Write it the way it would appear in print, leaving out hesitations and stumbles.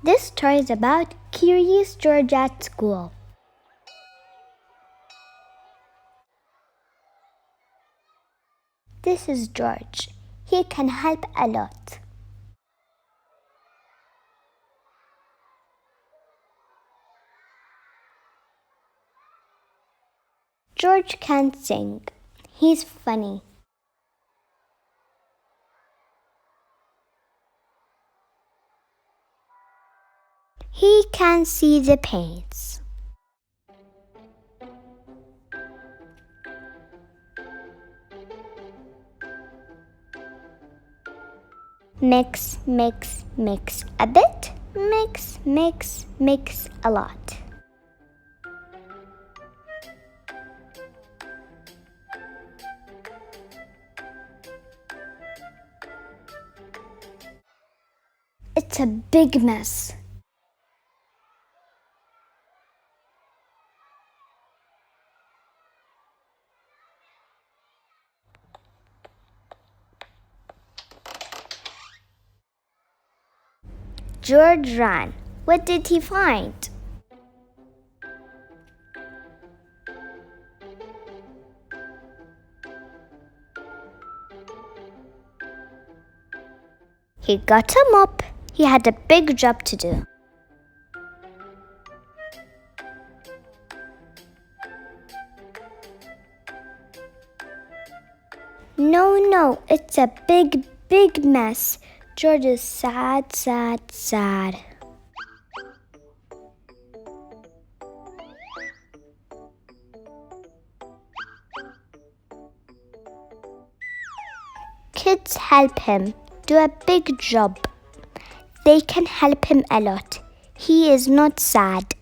This story is about Curious George at school. This is George. He can help a lot. George can sing. He's funny. He can see the paints. Mix, mix, mix a bit. Mix, mix, mix a lot. It's a big mess. George ran. What did he find? He got a mop. He had a big job to do. No, it's a big, big mess. George is sad, sad, sad. Kids help him do a big job. They can help him a lot. He is not sad.